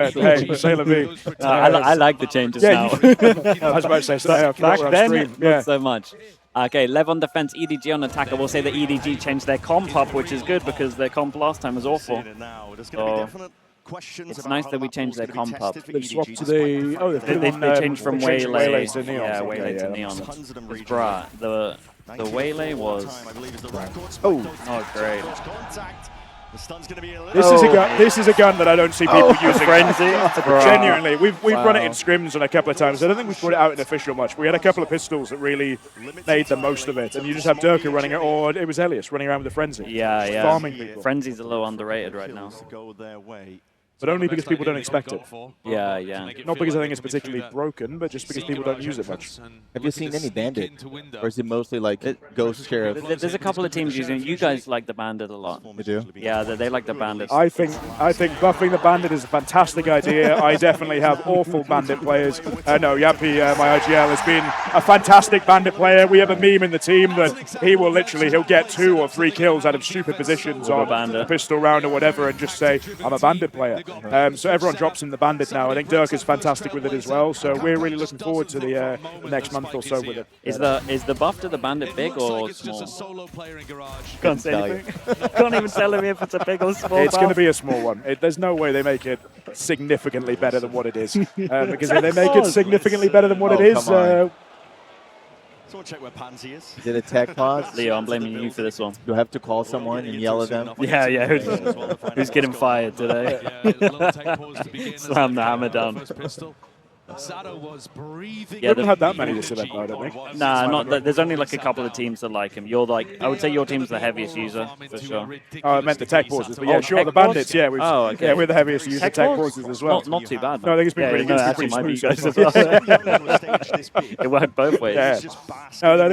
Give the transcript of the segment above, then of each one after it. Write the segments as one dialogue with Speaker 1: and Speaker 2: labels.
Speaker 1: Hey, say LEV.
Speaker 2: I like the changes now.
Speaker 1: I was about to say, so
Speaker 2: Back then,
Speaker 1: stream.
Speaker 2: not so much. Okay, Lev on defense, EDG on attack. I will say that EDG changed their comp up, which is good because their comp last time was awful. So it's nice that we changed their comp up.
Speaker 1: They've swapped to the... Oh,
Speaker 2: They changed from Waylay
Speaker 1: to Neon.
Speaker 2: Yeah, Waylay to Neon. Bruh, the Waylay was... Oh, great.
Speaker 1: This is a gun that I don't see people using.
Speaker 2: Frenzy.
Speaker 1: Genuinely, we've run it in scrims and a couple of times. I don't think we've put it out in official much. We had a couple of pistols that really made the most of it, and you just have Durka running it, or it was Elias running around with the Frenzy.
Speaker 2: Yeah.
Speaker 1: Farming people.
Speaker 2: Frenzy's a little underrated right now.
Speaker 1: But only because people don't expect it.
Speaker 2: Yeah.
Speaker 1: Not because I think it's particularly broken, but just because people don't use it much.
Speaker 3: Have you seen any Bandit? Or is it mostly like Ghost Sheriff?
Speaker 2: There's a couple of teams using it. You guys like the Bandit a lot.
Speaker 3: You do?
Speaker 2: Yeah, they like the Bandit.
Speaker 1: I think buffing the Bandit is a fantastic idea. I definitely have awful Bandit players. No, Yappy, my IGL, has been a fantastic Bandit player. We have a meme in the team that he'll get 2 or 3 kills out of stupid positions on a pistol round or whatever and just say, I'm a Bandit player. So everyone drops in the Bandit now. I think Dirk is fantastic with it as well. So we're really looking forward to the next month or so with it.
Speaker 2: Is the buff to the Bandit big or small? Can't say anything. Can't even tell him if it's a big or small.
Speaker 1: It's going to be a small one. There's no way they make it significantly better than what it is. Because if they make it significantly better than what it is...
Speaker 4: Someone check where Pansy is.
Speaker 3: Is it a tech pause?
Speaker 2: Leo, I'm blaming you for this one.
Speaker 3: Do I have to call someone and yell at them?
Speaker 2: Yeah. Who's getting fired today? Slam the hammer down.
Speaker 1: We haven't had that many this event, I don't think.
Speaker 2: Nah, there's only like a couple of teams that like him. I would say your team's the heaviest user, for sure.
Speaker 1: Oh, I meant the tech pauses, but yeah, sure, the Bandits, yeah. Yeah, we're the heaviest user of tech pauses as well.
Speaker 2: Not too bad.
Speaker 1: No, I think it's been pretty good.
Speaker 2: Actually, might be guys as well. It worked both ways.
Speaker 1: Yeah. No, I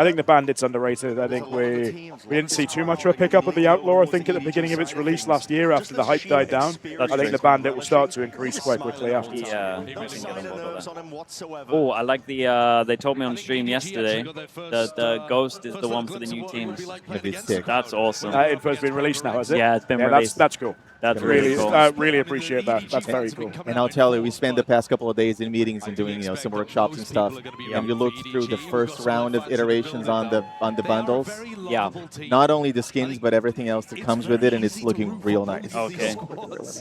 Speaker 1: think the Bandit's underrated. I think we didn't see too much of a pickup of the Outlaw, I think, at the beginning of its release last year after the hype died down. I think the Bandit will start to increase quite quickly after.
Speaker 2: Yeah. Oh, I like the. They told me on stream yesterday that the Ghost is the one for the new teams. That's awesome.
Speaker 1: Info's been released now, has it?
Speaker 2: Yeah, it's been released.
Speaker 1: That's cool.
Speaker 2: That's really cool.
Speaker 1: I really appreciate that. That's very cool.
Speaker 3: And I'll tell you, we spent the past couple of days in meetings and doing some workshops and stuff. And you look through the first round of iterations on the bundles.
Speaker 2: Yeah.
Speaker 3: Not only the skins, but everything else that comes with it, and it's looking real nice.
Speaker 2: Okay.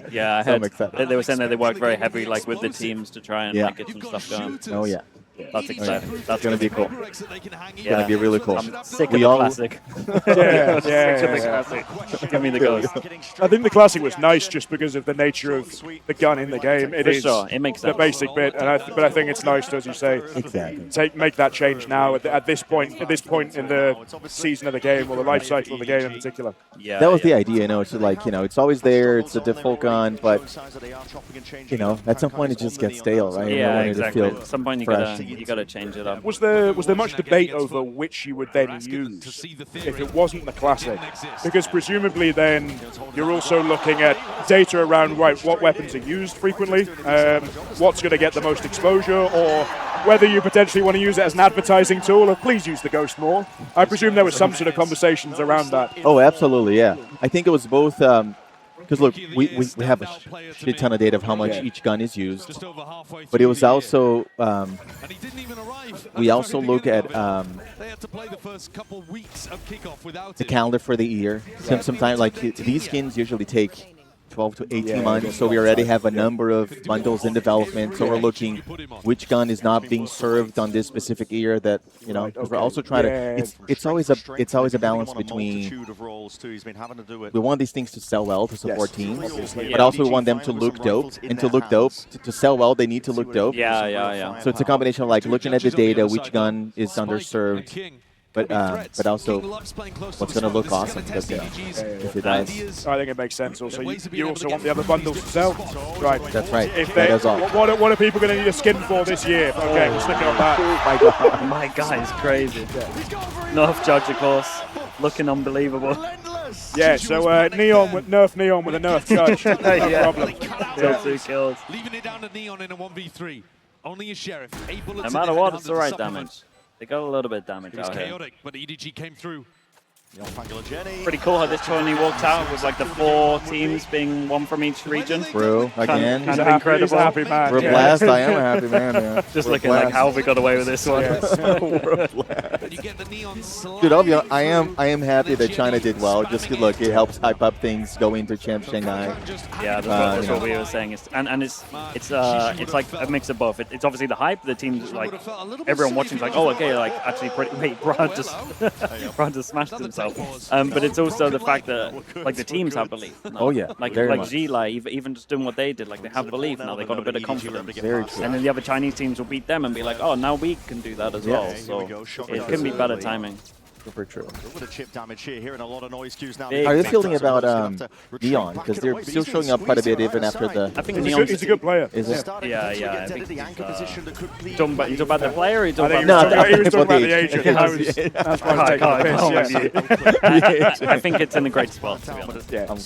Speaker 2: Yeah, they were saying that they worked very heavy, like with the teams to try and like, get some stuff going.
Speaker 3: Oh yeah.
Speaker 2: That's exciting. That's
Speaker 3: going to be cool. It's going to be really cool.
Speaker 2: I'm sick of the classic. Classic. Give me the Ghost.
Speaker 1: I think the classic was nice just because of the nature of the gun in the game. It is
Speaker 2: it makes sense.
Speaker 1: The basic bit, but I think it's nice to, as you say, make that change now at this point in the season of the game or the life cycle of the game in particular.
Speaker 3: Yeah, that was the idea. It's like it's always there. It's a default gun, but at some point it just gets stale, right?
Speaker 2: Yeah, exactly. At some point you gotta change it up.
Speaker 1: Was there much debate over which you would then use if it wasn't the classic? Because presumably then you're also looking at data around what weapons are used frequently, what's going to get the most exposure, or whether you potentially want to use it as an advertising tool of please use the Ghost more. I presume there was some sort of conversations around that.
Speaker 3: Oh, absolutely, yeah. I think it was both. Because look, we have a shit ton of data of how much each gun is used, but it was also we also look at the calendar for the year. Sometimes like these skins usually take 12 to 18 months, so we already have a number of bundles in development. So we're looking which gun is not being served on this specific year. That we're also trying to. It's always a balance between. We want these things to sell well to support teams, but also we want them to look dope. And to look dope, to sell well, they need to look dope.
Speaker 2: Yeah.
Speaker 3: So it's a combination of like looking at the data, which gun is underserved. But also, what's going to look awesome if it does.
Speaker 1: I think it makes sense. Also, you also want the other bundles to sell, right?
Speaker 3: That's right.
Speaker 1: That is all. What are people going to need a skin for this year? Okay, we're sticking on that.
Speaker 2: Oh my God, it's crazy. Nerf Judge, of course, looking unbelievable.
Speaker 1: Yeah, so Neon with Nerf Neon with a Nerf Judge. No problem.
Speaker 2: Yeah. 2 kills.
Speaker 5: Leaving it down to Neon in a 1v3. Only a Sheriff.
Speaker 2: No matter what, it's the right damage. They got a little bit of damage out here.
Speaker 5: Chaotic, but EDG came through.
Speaker 2: Pretty cool how this tourney walked out with like the 4 teams being 1 from each region.
Speaker 3: True, again.
Speaker 2: Kind of incredible.
Speaker 1: He's a happy man.
Speaker 3: We're blessed. I am a happy man, yeah.
Speaker 2: Just looking like how have we got away with this one.
Speaker 3: Dude, I am happy that China did well. Just good look, it helps hype up things going into Champ Shanghai.
Speaker 2: Yeah, that's what we were saying. And it's like a mix of both. It's obviously the hype. The teams like everyone watching is like, oh, okay, like actually pretty. Wait, Brad just smashed himself. But it's also the fact that like the teams have belief.
Speaker 3: Oh yeah,
Speaker 2: like Zila, even just doing what they did, like they have belief now. They got a bit of confidence.
Speaker 3: Very true.
Speaker 2: And then the other Chinese teams will beat them and be like, oh, now we can do that as well. So it couldn't be better timing.
Speaker 3: Super true.
Speaker 4: Chip damage here, hearing a lot of noise cues now.
Speaker 3: How are you feeling about Neon? Because they're still showing up quite a bit even after the...
Speaker 2: I think
Speaker 1: he's a good player.
Speaker 3: Is it?
Speaker 2: Yeah. I think you talking about the player or you talking
Speaker 1: about...
Speaker 2: No,
Speaker 1: he was talking about the agent. That's why I'm taking the piss,
Speaker 2: I think it's in a great spot, to be honest.
Speaker 1: Yeah.
Speaker 2: I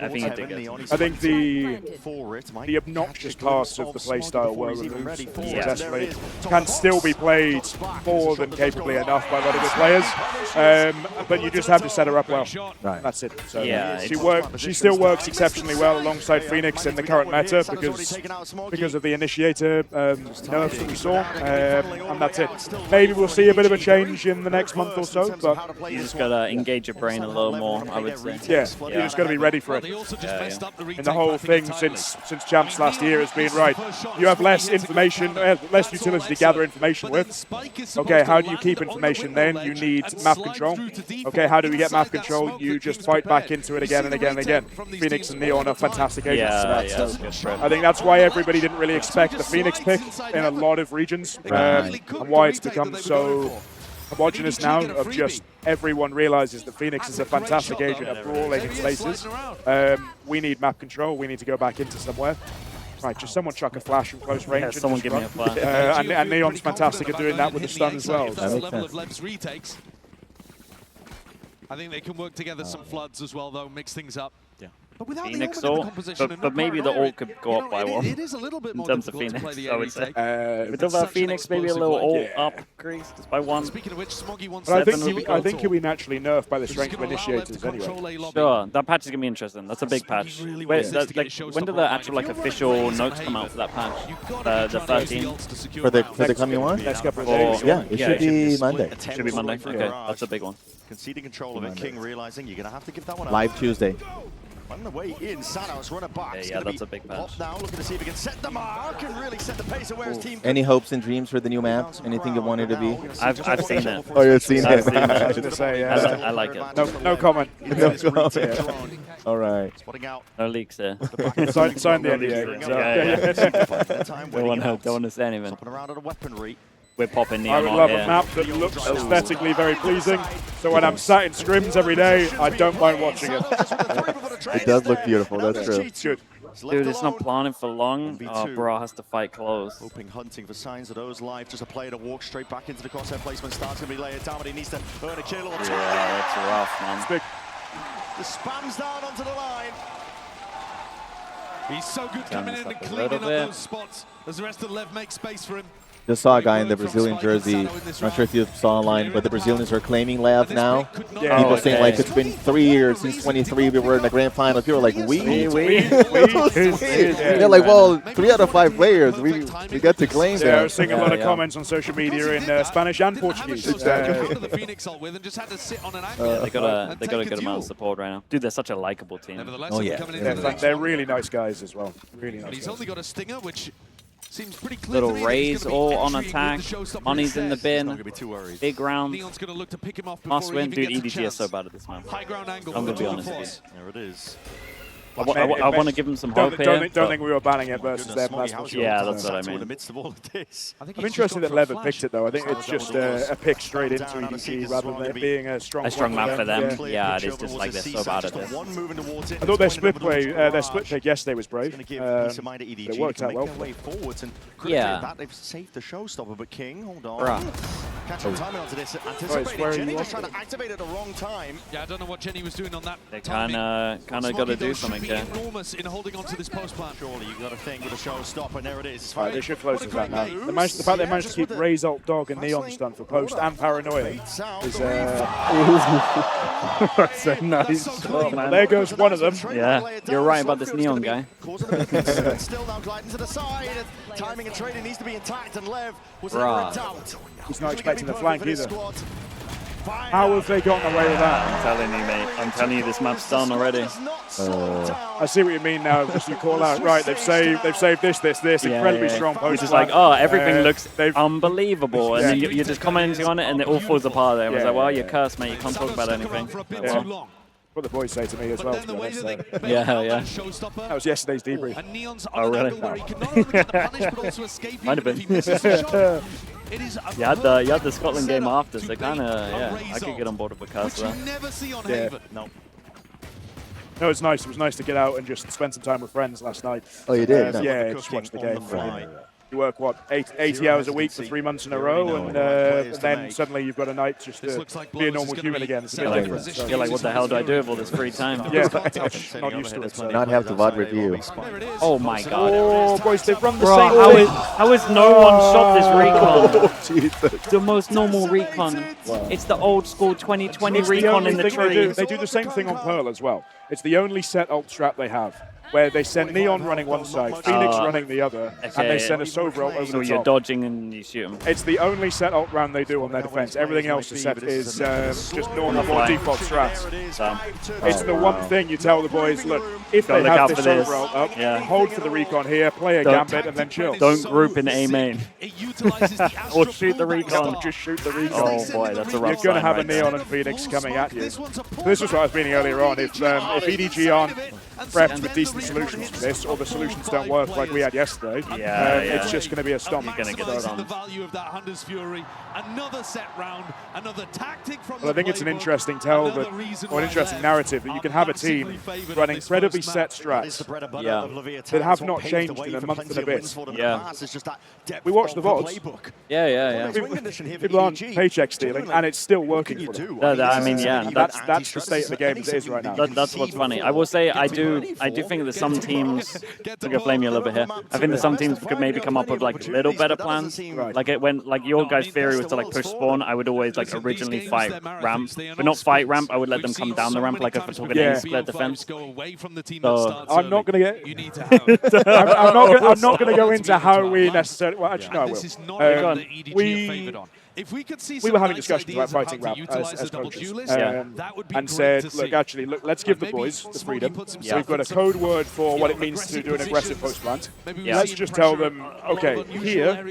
Speaker 2: think it did good.
Speaker 1: I think the obnoxious parts of the playstyle were removed successfully. Can still be played more than capably enough by a lot of good players. But you just have to set her up well.
Speaker 3: Right.
Speaker 1: That's it. So
Speaker 2: yeah,
Speaker 1: she still works exceptionally well alongside Phoenix in the current meta because of the initiator nerfs that we saw, and that's it. Maybe we'll see a bit of a change in the next month or so, but
Speaker 2: you just gotta engage your brain a little more, I would say.
Speaker 1: Yeah, you just gotta be ready for it. And the whole thing since Champs last year has been right. You have less information, less utility to gather information with. Okay, how do you keep information then? You need map control. Okay, how do we get map control? You just fight back into it again and again and again. Phoenix and Neon are fantastic agents to that. So I think that's why everybody didn't really expect the Phoenix pick in a lot of regions, and why it's become so homogenous now of just everyone realizes that Phoenix is a fantastic agent at brawling in spaces. We need map control. We need to go back into somewhere. Right, just someone chuck a flash from close range.
Speaker 2: Yeah, someone give me a flash.
Speaker 1: And Neon's fantastic at doing that with the stun as well.
Speaker 5: I think they can work together some floods as well, though, mix things up.
Speaker 2: Yeah.
Speaker 5: But without
Speaker 2: Phoenix
Speaker 5: the
Speaker 2: ult, but maybe the ult could go up by one.
Speaker 5: It is a little bit
Speaker 2: in
Speaker 5: more
Speaker 2: terms of
Speaker 5: difficult
Speaker 2: Phoenix,
Speaker 5: to play the
Speaker 2: I would say.
Speaker 5: retake.
Speaker 2: With the Phoenix, maybe a little ult up increase just by one.
Speaker 5: Speaking of which, Smoggy wants
Speaker 1: but I think he'll be naturally nerfed by the strength of initiators anyway.
Speaker 2: Sure, that patch is gonna be interesting. That's a big patch. Wait, when do the actual official notes come out for that patch? The 13th?
Speaker 3: For the coming one?
Speaker 1: Next couple of days.
Speaker 3: Yeah, it should be Monday.
Speaker 2: Should be Monday. Okay, that's a big one.
Speaker 4: Conceding control of it, King realizing you're going to have to give that one up.
Speaker 3: Live Tuesday.
Speaker 4: On the way in, Sanos running back.
Speaker 2: Yeah, that's a big patch.
Speaker 4: Now looking to see if he can set the mark and really set the pace of where his team.
Speaker 3: Any hopes and dreams for the new map? Anything you wanted to be?
Speaker 2: I've seen it.
Speaker 3: Oh, you've seen
Speaker 2: I've
Speaker 3: it.
Speaker 2: seen
Speaker 1: I was going to say,
Speaker 2: I like it.
Speaker 1: No comment.
Speaker 3: No comment. All right.
Speaker 2: No leaks there.
Speaker 1: Sign the NDA.
Speaker 2: Don't want to say anything.
Speaker 4: Around at a weaponry.
Speaker 2: We're popping
Speaker 1: I
Speaker 2: Neon
Speaker 1: would
Speaker 2: on
Speaker 1: love
Speaker 2: here.
Speaker 1: a map that looks aesthetically very pleasing. So when I'm sat in scrims every day, I don't mind watching it.
Speaker 3: It does look beautiful. That's true.
Speaker 1: It's good.
Speaker 2: Dude, it's not planning for long. Bro has to fight close.
Speaker 4: Hoping, hunting for signs of those live. Just a player to walk straight back into the crosshair placement. Starts going to be layered down, but he needs to earn a kill or two.
Speaker 2: Yeah, that's rough, man.
Speaker 1: It's big.
Speaker 4: The spams down onto the line.
Speaker 5: He's so good coming in and cleaning up those spots as the rest of the LEV make space for him.
Speaker 3: Just saw a guy in the Brazilian jersey. Not sure if you saw online, but the Brazilians are claiming LEV now.
Speaker 1: Yeah.
Speaker 3: People saying like it's been 3 years since 23 we were in the grand final. People are like, we? They're like, well, 3 out of 5 players. We got to claim
Speaker 1: Yeah, I
Speaker 3: that.
Speaker 1: was seeing a lot of comments on social media in Spanish and Portuguese.
Speaker 5: Exactly.
Speaker 2: They got a good amount of support right now. Dude, they're such a likable team.
Speaker 3: Oh, yeah.
Speaker 1: They're really nice guys as well. Really nice
Speaker 5: He's
Speaker 1: guys.
Speaker 5: only got a stinger, which seems pretty clear.
Speaker 2: Little raise all on attack. Money's in the bin. Big round.
Speaker 5: Leon's going to look to pick him off
Speaker 2: Must win. Dude,
Speaker 5: even
Speaker 2: EDG is so bad at this map.
Speaker 5: High ground angle.
Speaker 2: I'm going to be honest with you.
Speaker 4: There it is.
Speaker 2: I want to give him some hope here.
Speaker 1: Don't think we were banning it versus them. That's for sure.
Speaker 2: Yeah, that's what I mean.
Speaker 4: In the midst of all of this.
Speaker 1: I'm interested that Lev picked it though. I think it's just a pick straight into EDG rather than it being a strong
Speaker 2: map for them.
Speaker 1: Yeah.
Speaker 2: Yeah, it is just like they're so bad at this.
Speaker 1: I thought their split pick yesterday was brave. It worked out well.
Speaker 2: Yeah.
Speaker 4: They've saved the showstopper, but King, hold on.
Speaker 2: Bruh.
Speaker 4: Catching timing onto this,
Speaker 1: where
Speaker 4: anticipating
Speaker 1: are
Speaker 4: Jenny
Speaker 1: you
Speaker 4: just
Speaker 1: off
Speaker 4: trying to activate at the wrong time.
Speaker 5: Yeah, I don't know what Jenny was doing on that.
Speaker 2: They
Speaker 5: timing.
Speaker 2: kind of got to do
Speaker 5: Sliggy, though,
Speaker 2: something
Speaker 5: should be
Speaker 2: here.
Speaker 5: enormous in holding on to this post plant.
Speaker 4: Surely you've got a thing with a show stop, and there it is.
Speaker 1: Right, they should close
Speaker 5: What a
Speaker 1: this out now.
Speaker 5: great
Speaker 1: The fact they managed to keep
Speaker 4: Yeah,
Speaker 1: Ray's alt dog and Neon stun for post and paranoia
Speaker 4: Baits out
Speaker 1: is
Speaker 2: That's a nice shot, man.
Speaker 1: there goes one of them.
Speaker 2: Yeah, you're right about this Neon guy.
Speaker 4: Still now gliding to the side. Timing and trading needs to be intact, and Lev was never
Speaker 2: Right.
Speaker 4: in doubt.
Speaker 1: He's not expecting the flank either.
Speaker 4: How
Speaker 1: How have they gotten away with that?
Speaker 2: I'm telling you, mate. I'm telling you, this map's done already.
Speaker 1: I see what you mean now. Just you call out, right? They've saved this. Incredibly strong post.
Speaker 2: Which is like, oh, everything looks
Speaker 1: they've-
Speaker 2: unbelievable, and then you're just commenting on it, and it all falls apart. There, I was
Speaker 1: Yeah,
Speaker 2: like, well,
Speaker 1: yeah,
Speaker 2: you're cursed, mate. You can't talk about anything.
Speaker 5: For a bit
Speaker 1: Yeah.
Speaker 5: too long.
Speaker 1: What the boys say to me as well.
Speaker 5: But
Speaker 1: To
Speaker 5: then
Speaker 1: be
Speaker 5: the way
Speaker 1: honest,
Speaker 5: that they
Speaker 2: Yeah,
Speaker 5: bailed out
Speaker 2: yeah.
Speaker 5: that showstopper,
Speaker 1: that was yesterday's debrief.
Speaker 5: and Neon's on
Speaker 2: Oh,
Speaker 5: an
Speaker 2: really?
Speaker 5: angle where he can not only get the punish, but also escape
Speaker 2: Might have
Speaker 5: even if he
Speaker 2: been.
Speaker 5: misses the shot. It is a
Speaker 2: You had the Scotland game after, so kind of, yeah, I could get on board with
Speaker 5: which
Speaker 2: Curse
Speaker 5: you
Speaker 2: there.
Speaker 5: never see on
Speaker 1: Yeah.
Speaker 5: Haven.
Speaker 2: No.
Speaker 1: No, it's nice. It was nice to get out and just spend some time with friends last night.
Speaker 3: Oh, you did? No.
Speaker 1: Yeah, just watch the
Speaker 4: On the
Speaker 1: game.
Speaker 4: fly.
Speaker 1: You work, what, 80 hours a week for 3 months in a row, and then suddenly you've got a night just
Speaker 5: This
Speaker 1: to
Speaker 5: looks like
Speaker 1: be a
Speaker 5: Blows
Speaker 1: normal
Speaker 5: is gonna
Speaker 1: human
Speaker 5: be
Speaker 1: again. It's a bit
Speaker 5: selling
Speaker 1: different.
Speaker 5: position.
Speaker 1: So.
Speaker 2: You're like, what the hell do I do with all this free time?
Speaker 1: Yeah, not used to it. So.
Speaker 3: Not have the VOD review.
Speaker 5: There it is.
Speaker 2: Oh my god.
Speaker 1: Oh, boys, they've run the
Speaker 2: Bro,
Speaker 1: same
Speaker 2: how
Speaker 1: thing.
Speaker 2: is no one shot this recon?
Speaker 3: Jesus.
Speaker 2: The most normal recon. It's the old school 2020
Speaker 1: It's the
Speaker 2: recon
Speaker 1: only
Speaker 2: in the
Speaker 1: thing they do.
Speaker 2: tree.
Speaker 1: They do the same thing on Pearl as well. It's the only set ult strat they have, where they send Neon running one side, Phoenix running the other, and
Speaker 2: Okay.
Speaker 1: they send a Sova ult over
Speaker 2: So
Speaker 1: the
Speaker 2: you're
Speaker 1: top.
Speaker 2: dodging and you shoot them.
Speaker 1: It's the only set ult round they do on their defense. Everything else is set is just normal
Speaker 2: fly.
Speaker 1: default strats.
Speaker 2: So,
Speaker 1: It's the one thing you tell the boys, look, if
Speaker 2: Gotta
Speaker 1: they
Speaker 2: look
Speaker 1: have
Speaker 2: out
Speaker 1: this
Speaker 2: for this.
Speaker 1: Sova ult up,
Speaker 2: Yeah.
Speaker 1: hold for the recon here, play a
Speaker 2: Don't-
Speaker 1: gambit, and then chill.
Speaker 2: don't group in A main.
Speaker 5: It utilizes the
Speaker 2: Or
Speaker 5: Astra
Speaker 2: shoot the
Speaker 5: fullback
Speaker 2: recon.
Speaker 5: star.
Speaker 1: Just shoot the recon.
Speaker 2: Oh boy, that's a rough
Speaker 1: You're going to
Speaker 2: sign
Speaker 1: have a
Speaker 2: right there.
Speaker 1: Neon and Phoenix coming at you.
Speaker 5: This one's a pull
Speaker 1: This was what I was meaning earlier on. If EDG aren't prepped with
Speaker 5: then
Speaker 1: decent
Speaker 5: the
Speaker 1: solutions for this, or the solutions don't work like we had yesterday,
Speaker 2: Yeah, yeah.
Speaker 1: it's just going to be a stomp.
Speaker 2: You're gonna get
Speaker 5: Maximizing the
Speaker 2: stunned.
Speaker 5: value of that Hunter's Fury. Another set round, another tactic from
Speaker 1: Well, I think it's an interesting tell that, or an interesting narrative that you can have a team run incredibly set strats
Speaker 2: Yeah.
Speaker 1: that have not changed in a month and a bit.
Speaker 2: Yeah.
Speaker 1: We watched the VODs.
Speaker 2: Yeah, yeah, yeah.
Speaker 1: People aren't paycheck stealing, and it's still working for them.
Speaker 2: I mean, yeah,
Speaker 1: That's the state of the game as it is right now.
Speaker 2: That's what's funny. I will say I do think that some teams, I'm gonna blame you a little bit here. I think that some teams could maybe come up with like little better plans.
Speaker 1: Right.
Speaker 2: Like it when like your guys' theory was to like push spawn, I would always like originally fight ramp, but not fight ramp. I would let them come down the ramp like if I took an
Speaker 1: Yeah.
Speaker 2: split defense.
Speaker 5: So
Speaker 1: I'm not going to get.
Speaker 5: You need to have
Speaker 1: I'm not going to go into how we necessarily. Well, actually, no, I
Speaker 5: This is
Speaker 1: will.
Speaker 5: not
Speaker 2: go on.
Speaker 5: the EDG
Speaker 1: we-
Speaker 5: favored on. If we could see
Speaker 1: We were having
Speaker 5: nice
Speaker 1: discussions about
Speaker 5: ideas of how
Speaker 1: fighting
Speaker 5: to
Speaker 1: rap
Speaker 5: utilize
Speaker 1: as
Speaker 5: the double
Speaker 1: coaches,
Speaker 5: duelist, that would be
Speaker 1: and
Speaker 5: great
Speaker 1: said,
Speaker 5: to
Speaker 1: look,
Speaker 5: see.
Speaker 1: actually, look, let's give the
Speaker 5: Maybe
Speaker 1: boys the
Speaker 5: Smoggy
Speaker 1: freedom.
Speaker 5: puts
Speaker 1: So
Speaker 5: himself
Speaker 1: we've got a
Speaker 5: into
Speaker 1: code word for what it
Speaker 5: know,
Speaker 1: means to
Speaker 5: aggressive
Speaker 1: do an aggressive
Speaker 5: positions.
Speaker 1: post plant.
Speaker 5: Maybe
Speaker 2: Yeah.
Speaker 1: Let's just tell them, okay, here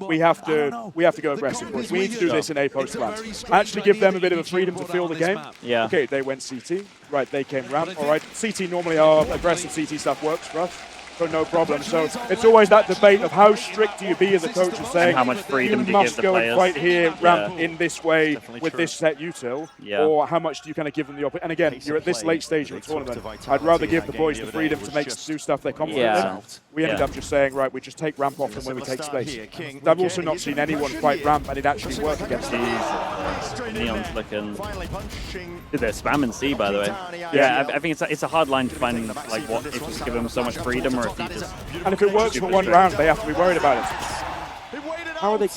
Speaker 1: we have to go aggressive. Boys. We need to do this in a post plant. Actually, give them a bit of a freedom to feel the game.
Speaker 2: Yeah.
Speaker 1: Okay, they went CT. Right, they came ramp. All right, CT normally our aggressive CT stuff works for us. So no problem. So it's always that debate of how strict do you be as a coach of saying
Speaker 2: how much freedom
Speaker 1: you
Speaker 2: do you
Speaker 1: must
Speaker 2: give the
Speaker 1: go
Speaker 2: players?
Speaker 1: and fight here, ramp
Speaker 2: Yeah.
Speaker 1: in this way with this set util,
Speaker 2: Yeah.
Speaker 1: or how much do you kind of give them the opportunity? And again, you're at this late stage of the tournament. I'd rather give the boys the freedom to do stuff they're confident
Speaker 2: Yeah.
Speaker 1: in. We ended
Speaker 2: Yeah.
Speaker 1: up just saying, right, we just take ramp off them when we take space. I've also not seen anyone fight ramp and it actually work against them.
Speaker 2: Neon's looking.
Speaker 4: Finally punching.
Speaker 2: Dude, they're spamming C, by the way. Yeah, I think it's a hard line to find like what if you give them so much freedom or if you just.
Speaker 1: And if it works for one round, they have to be worried about it. How are they?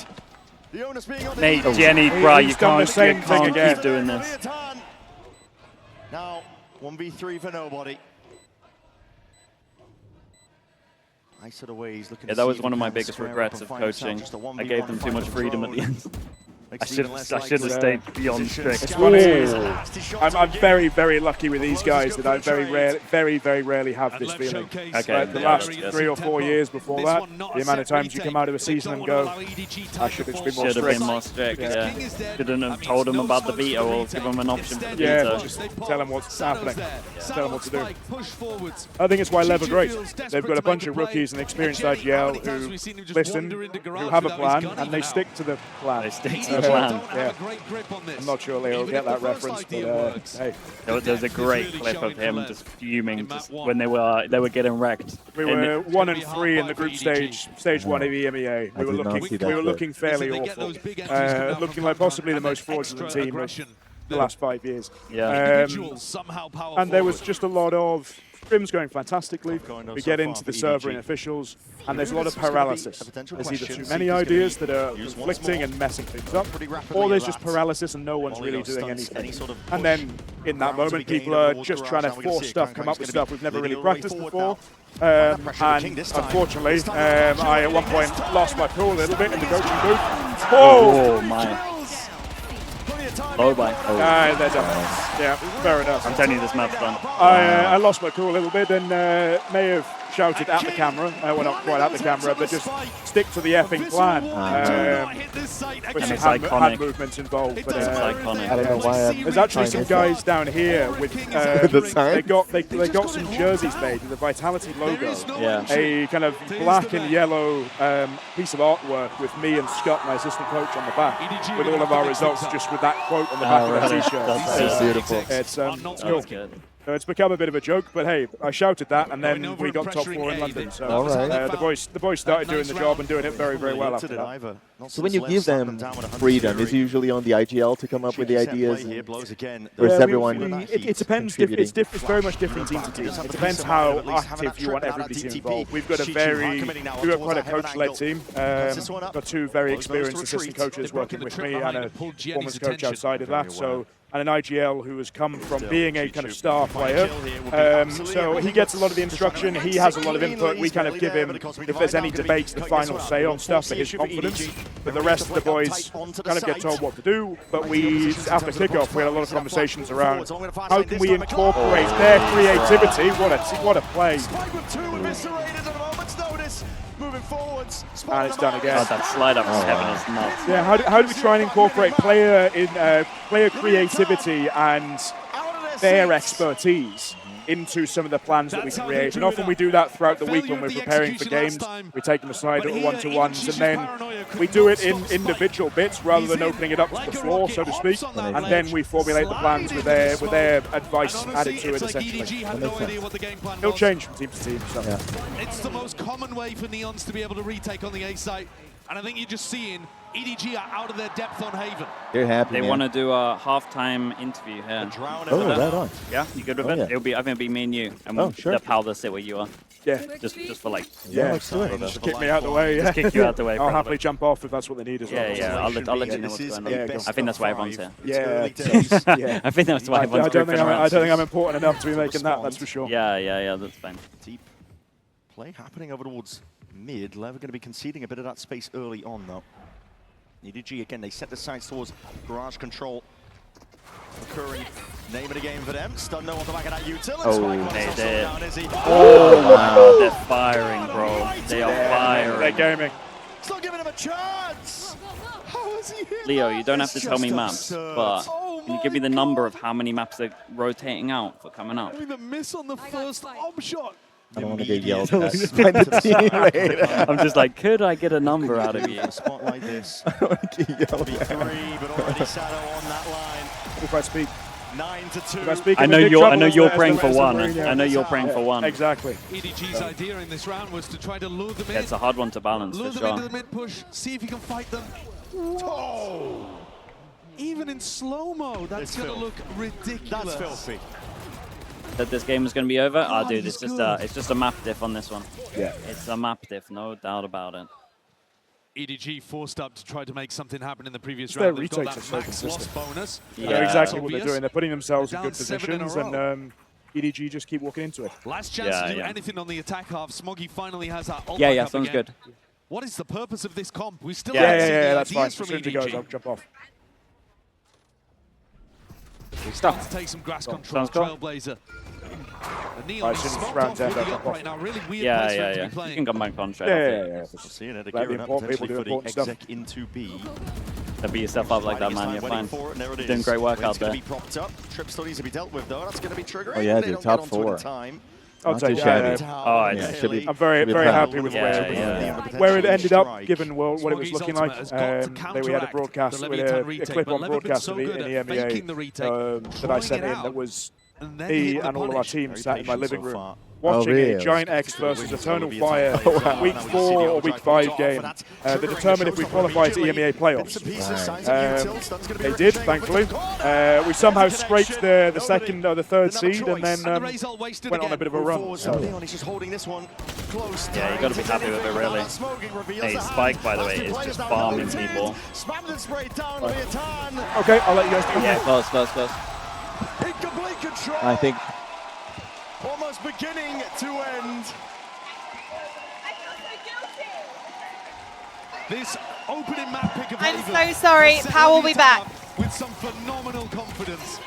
Speaker 4: The onus being on the
Speaker 2: Mate,
Speaker 4: EDG.
Speaker 2: Jenny, bro,
Speaker 1: He's
Speaker 2: you
Speaker 1: done the
Speaker 2: can't,
Speaker 1: same
Speaker 2: you
Speaker 1: thing
Speaker 2: can't
Speaker 1: again.
Speaker 2: keep doing this.
Speaker 4: LEVIATAN. Now, 1v3 for nobody. Nice of the way he's looking
Speaker 2: Yeah,
Speaker 4: to
Speaker 2: that
Speaker 4: see
Speaker 2: was
Speaker 4: if
Speaker 2: one
Speaker 4: he
Speaker 2: of my
Speaker 4: can
Speaker 2: biggest
Speaker 4: square up
Speaker 2: regrets
Speaker 4: and
Speaker 2: of
Speaker 4: find himself
Speaker 2: coaching.
Speaker 4: just a
Speaker 2: I
Speaker 4: 1v1
Speaker 2: gave them too much
Speaker 4: fight
Speaker 2: freedom at the
Speaker 4: control.
Speaker 2: end. I
Speaker 4: Makes it
Speaker 2: should
Speaker 4: even less
Speaker 2: have
Speaker 4: likely.
Speaker 2: stayed beyond strict.
Speaker 1: It's funny.
Speaker 4: Nasty shots
Speaker 1: I'm
Speaker 4: again.
Speaker 1: very, very lucky with these guys that I very rarely have this feeling.
Speaker 2: Okay,
Speaker 1: Like the
Speaker 2: yeah,
Speaker 1: last
Speaker 2: yes.
Speaker 1: 3 or 4 years before that, the amount of times you come out of a season and go, I should have been more
Speaker 2: Should have been
Speaker 1: strict.
Speaker 2: more strict,
Speaker 1: Yeah.
Speaker 2: yeah. Shouldn't have told them about the veto or give them an option for the
Speaker 1: Yeah,
Speaker 2: veto.
Speaker 1: just tell them what's happening. Tell them what to do.
Speaker 5: Push forwards.
Speaker 1: I think it's why LEV are great. They've got a bunch of rookies and experienced IGL who listen, who have a plan, and they stick to the plan.
Speaker 2: They stick to the plan.
Speaker 1: Yeah. I'm not sure Leo will get that reference, but hey.
Speaker 2: There was a great clip of him just fuming when they were getting wrecked.
Speaker 1: We were 1 and 3 in the group stage 1 of the EMEA. We were looking fairly awful, looking like possibly the most fraudulent team of the last 5 years.
Speaker 2: Yeah.
Speaker 1: And there was just a lot of scrims going fantastically. We get into the server and officials, and there's a lot of paralysis. There's either too many ideas that are conflicting and messing things up, or there's just paralysis and no one's really doing anything. And then in that moment, people are just trying to force stuff, come up with stuff we've never really practiced before. And unfortunately, I at one point lost my cool a little bit in the coaching booth.
Speaker 2: Oh my. Low by.
Speaker 1: They're done. Yeah, fair enough.
Speaker 2: I'm telling you, this map's done.
Speaker 1: I lost my cool a little bit and may have shouted at the camera. Well, not quite at the camera, but just stick to the effing plan. With some hand movements involved. But,
Speaker 2: iconic.
Speaker 3: I don't know why.
Speaker 1: There's actually some guys down here with they got some jerseys made with the Vitality logo.
Speaker 2: Yeah.
Speaker 1: A kind of black and yellow piece of artwork with me and Scott, my assistant coach, on the back, with all of our results just with that quote on the back of the t-shirt.
Speaker 2: That's
Speaker 3: beautiful.
Speaker 1: It's cool.
Speaker 2: Good.
Speaker 1: So it's become a bit of a joke, but hey, I shouted that, and then we got top 4 in London. So the boys started doing the job and doing it very, very well after that.
Speaker 3: So when you give them freedom, is it usually on the IGL to come up with the ideas? Or is everyone
Speaker 1: it depends. It's very much different team to team. It depends how active you want everybody to be involved. We've got quite a coach-led team. Got 2 very experienced assistant coaches working with me and a performance coach outside of that. So. And an IGL who has come from being a kind of star player. So he gets a lot of the instruction, he has a lot of input, we kind of give him, if there's any debates, the final say on stuff for his confidence. But the rest of the boys kind of get told what to do. But after kickoff, we had a lot of conversations around how can we incorporate their creativity. What a play.
Speaker 4: Moving forwards,
Speaker 1: and it's done again.
Speaker 2: God, that slide up is heaven is nuts.
Speaker 1: Yeah, how do we try and incorporate player creativity and their expertise into some of the plans that we create? And often we do that throughout the week when we're preparing for games. We take them aside at one-to-ones, and then we do it in individual bits rather than opening it up to the floor, so to speak. And then we formulate the plans with their advice added to it, essentially. It'll change from team to team. So.
Speaker 5: Yeah. It's the most common way for Neons to be able to retake on the A site. And I think you're just seeing EDG are out of their depth on Haven.
Speaker 3: They're happy.
Speaker 2: They want to do a halftime interview here.
Speaker 3: Oh, right on.
Speaker 2: Yeah, you good with it?
Speaker 3: Yeah.
Speaker 2: I think it'll be me and you, and
Speaker 3: we'll the
Speaker 2: powder sit where you are.
Speaker 1: Yeah.
Speaker 2: Just for like.
Speaker 3: Yeah, let's do it.
Speaker 1: Just kick me out the way.
Speaker 2: Just kick you out the way.
Speaker 1: I'll happily jump off if that's what they need as well.
Speaker 2: Yeah. I'll let you know what's going on.
Speaker 1: Yeah,
Speaker 2: I think that's why everyone's here.
Speaker 1: Yeah.
Speaker 2: I think that's why everyone's creeping around.
Speaker 1: I don't think I'm important enough to be making that. That's for sure.
Speaker 2: Yeah. That's fine.
Speaker 4: Deep play happening over towards mid. LEV are going to be conceding a bit of that space early on, though. EDG, again, they set the sights towards garage control. Occurring. Name of the game for them. Stun no on the back of that utility.
Speaker 2: Wow, they're firing, bro. They are firing.
Speaker 1: They're gaming.
Speaker 4: It's not giving him a chance. How is he hit?
Speaker 2: Leo, you don't have to tell me maps, but can you give me the number of how many maps they're rotating out for coming up?
Speaker 5: I mean, the miss on the first ob shot.
Speaker 3: I don't want to get yelled at by the teammate.
Speaker 2: I'm just like, could I get a number out of you?
Speaker 4: A spot like this.
Speaker 3: I don't want to get yelled at.
Speaker 4: 3, but already Sado on that line.
Speaker 1: If I speak.
Speaker 4: 9-2.
Speaker 2: I know you're praying for one. I know you're praying for one.
Speaker 1: Exactly.
Speaker 5: EDG's idea in this round was to try to lure them in.
Speaker 2: It's a hard one to balance,
Speaker 5: lure
Speaker 2: for
Speaker 5: them
Speaker 2: sure.
Speaker 5: into the mid push, see if you can fight them. Oh! Even in slow-mo, that's going to look ridiculous.
Speaker 4: That's filthy.
Speaker 2: That this game is going to be over? Oh, dude, it's just a map diff on this one.
Speaker 1: Yeah.
Speaker 2: It's a map diff, no doubt about it.
Speaker 5: EDG forced up to try to make something happen in the previous
Speaker 1: Their
Speaker 5: round. They've got
Speaker 1: retakes
Speaker 5: that
Speaker 1: are so
Speaker 5: max loss
Speaker 1: consistent.
Speaker 5: bonus.
Speaker 2: Yeah.
Speaker 1: They're exactly what they're doing. They're putting themselves in
Speaker 5: They're
Speaker 1: good
Speaker 5: down 7 in a
Speaker 1: positions,
Speaker 5: row.
Speaker 1: and EDG just keep walking into it.
Speaker 5: Last chance to do anything on the attack half. Smoggy finally has that ult
Speaker 2: Yeah,
Speaker 5: up
Speaker 2: sounds
Speaker 5: again.
Speaker 2: good.
Speaker 5: What is the purpose of this comp? We still
Speaker 1: Yeah,
Speaker 5: haven't seen the
Speaker 1: that's fine.
Speaker 5: ideas
Speaker 1: As
Speaker 5: from
Speaker 1: soon as it goes, I'll
Speaker 5: EDG.
Speaker 1: jump off.
Speaker 5: We start to take some grass control. Trailblazer. The Neon is smoked off with the up right now. Really weird place for him to be
Speaker 2: You
Speaker 5: playing.
Speaker 2: can come back on straight
Speaker 1: Yeah.
Speaker 4: We're seeing it,
Speaker 1: Glad the
Speaker 4: gearing up
Speaker 1: important people
Speaker 4: potentially
Speaker 1: do
Speaker 4: for the
Speaker 1: important stuff.
Speaker 4: exec into B.
Speaker 2: To beat yourself up like that, man, you're fine. Doing great work out there.
Speaker 4: Be propped up. Trip still needs to be dealt with, though. That's going to be triggering.
Speaker 3: Oh, yeah,
Speaker 4: They
Speaker 3: dude,
Speaker 4: don't
Speaker 3: top
Speaker 4: get onto it in
Speaker 3: 4.
Speaker 4: time.
Speaker 1: I'll
Speaker 3: Not
Speaker 1: take
Speaker 3: too
Speaker 1: it.
Speaker 3: shabby.
Speaker 2: Yeah,
Speaker 3: should be-
Speaker 1: I'm very,
Speaker 3: should be
Speaker 1: very
Speaker 3: proud.
Speaker 1: happy with
Speaker 2: Yeah,
Speaker 1: where it ended up,
Speaker 4: Strike.
Speaker 1: given what it was looking like. We had a broadcast, with a clip-on broadcast in the EMEA that I sent in that was me and all of our team sat in my living room watching a Giant X versus Eternal Fire week 4 or week 5 game that determined if we qualify to EMEA playoffs. They did, thankfully. We somehow scraped the second or the third seed and then went on a bit of a run. So.
Speaker 4: Leon is just holding this one close.
Speaker 2: Yeah, you got to be happy with it, really. Hey, Spike, by the way, is just farming people.
Speaker 1: Okay, I'll let you guys do
Speaker 2: Yeah,
Speaker 3: Close.
Speaker 4: Incomplete control.
Speaker 3: I think
Speaker 4: Almost beginning to end.
Speaker 5: This opening map pick of
Speaker 6: I'm
Speaker 5: Haven
Speaker 6: so sorry. Power will be back.
Speaker 5: with some phenomenal confidence.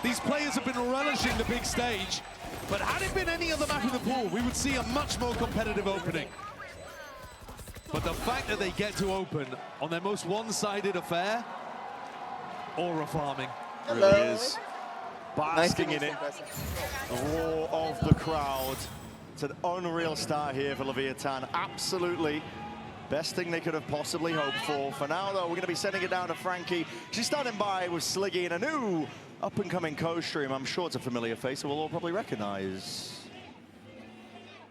Speaker 5: These players have been relishing the big stage, but had it been any other map in the pool, we would see a much more competitive opening. But the fact that they get to open on their most one-sided affair, aura farming.
Speaker 4: Really is. Basking in it. The roar of the crowd. It's an unreal start here for Leviathan. Absolutely. Best thing they could have possibly hoped for. For now, though, we're going to be sending it down to Frankie. She's standing by with Sliggy and a new up-and-coming co-stream. I'm sure it's a familiar face that we'll all probably recognize.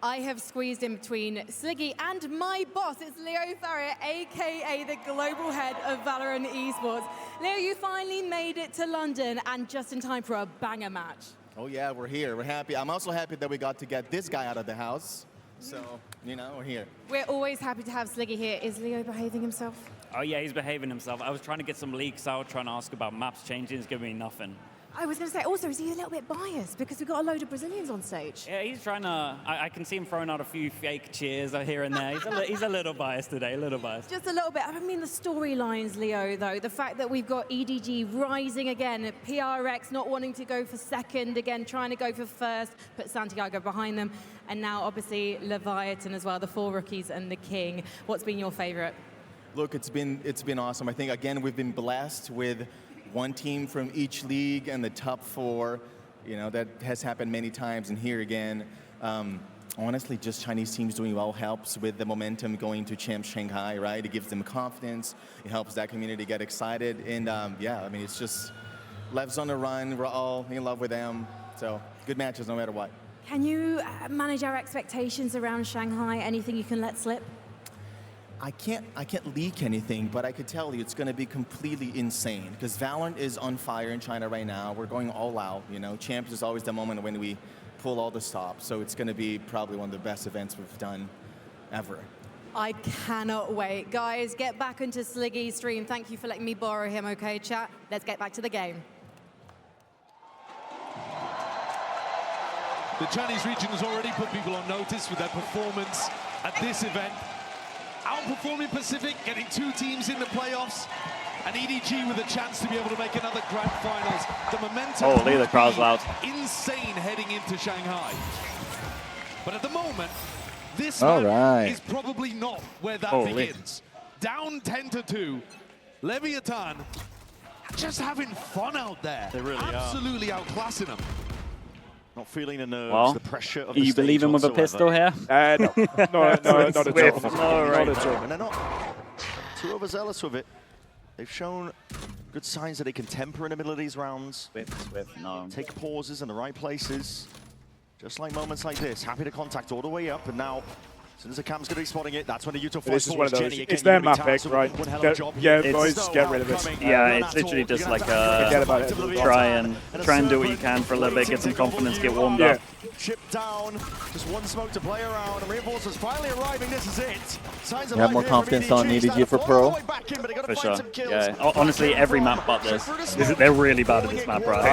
Speaker 6: I have squeezed in between Sliggy and my boss. It's Leo Faria, aka the global head of Valorant esports. Leo, you finally made it to London and just in time for a banger match.
Speaker 7: Oh yeah, we're here. We're happy. I'm also happy that we got to get this guy out of the house. So, you know, we're here.
Speaker 6: We're always happy to have Sliggy here. Is Leo behaving himself?
Speaker 8: Oh yeah, he's behaving himself. I was trying to get some leaks out, trying to ask about maps changing. He's giving me nothing.
Speaker 6: I was going to say, also, is he a little bit biased because we've got a load of Brazilians on stage?
Speaker 8: Yeah, he's trying to. I can see him throwing out a few fake cheers here and there. He's a little biased today, a little biased.
Speaker 6: Just a little bit. I mean, the storylines, Leo, though. The fact that we've got EDG rising again, PRX not wanting to go for second, again, trying to go for first, put Santiago behind them. And now, obviously, Leviathan as well, the 4 rookies and the King. What's been your favorite?
Speaker 7: Look, it's been awesome. I think, again, we've been blessed with one team from each league and the top 4. You know, that has happened many times, and here again, honestly, just Chinese teams doing well helps with the momentum going to Champ Shanghai, right? It gives them confidence. It helps that community get excited. And yeah, I mean, it's just Lev's on the run. We're all in love with them. So good matches no matter what.
Speaker 6: Can you manage our expectations around Shanghai? Anything you can let slip?
Speaker 7: I can't leak anything, but I could tell you it's going to be completely insane because Valorant is on fire in China right now. We're going all out, you know. Champs is always the moment when we pull all the stops, so it's going to be probably one of the best events we've done ever.
Speaker 6: I cannot wait. Guys, get back into Sliggy's stream. Thank you for letting me borrow him, okay, chat? Let's get back to the game.
Speaker 5: The Chinese region has already put people on notice with their performance at this event. Outperforming Pacific, getting 2 teams in the playoffs, and EDG with a chance to be able to make another grand finals. The momentum
Speaker 2: Holy, the crowd's loud.
Speaker 5: Insane heading into Shanghai. But at the moment, this
Speaker 3: All
Speaker 5: map
Speaker 3: right.
Speaker 5: is probably not where that
Speaker 2: Holy.
Speaker 5: begins. Down 10-2, Leviathan just having fun out there.
Speaker 4: They really are.
Speaker 5: Absolutely outclassing them.
Speaker 4: Not feeling the nerves,
Speaker 2: Well,
Speaker 4: the pressure of
Speaker 2: Are
Speaker 4: the
Speaker 2: you
Speaker 4: stage
Speaker 2: believing with a pistol
Speaker 4: whatsoever.
Speaker 2: here?
Speaker 1: No, not at all.
Speaker 2: Swift.
Speaker 1: Not
Speaker 2: Right.
Speaker 1: at all.
Speaker 4: And they're not too overzealous with it. They've shown good signs that they can temper in the middle of these rounds.
Speaker 2: Swift, no.
Speaker 4: Take pauses in the right places. Just like moments like this. Happy to contact all the way up, and now, as soon as the cam's going to be spotting it, that's when the Utah
Speaker 1: This is one of those.
Speaker 4: Jenny, again,
Speaker 1: It's their
Speaker 4: you're gonna
Speaker 1: map
Speaker 4: be
Speaker 1: pick,
Speaker 4: tasked
Speaker 1: right?
Speaker 4: with one hell of a job
Speaker 1: Yeah,
Speaker 4: here.
Speaker 1: boys,
Speaker 4: It's
Speaker 1: get rid of this.
Speaker 2: Yeah, it's literally just like
Speaker 1: Forget about it.
Speaker 2: try and do what you can for a little bit, get some confidence, get warmed
Speaker 1: Yeah.
Speaker 2: up.
Speaker 4: Chip down, just one smoke to play around, and reinforcements finally arriving. This is it. Signs of
Speaker 3: Have
Speaker 4: life
Speaker 3: more
Speaker 4: here from
Speaker 3: confidence on
Speaker 4: EDG.
Speaker 3: EDG for
Speaker 4: Started
Speaker 3: Pro.
Speaker 4: all the way back in, but they gotta
Speaker 2: For
Speaker 4: find
Speaker 2: sure.
Speaker 4: some kills.
Speaker 2: Yeah. Honestly, every map but this. They're really bad at this map, right?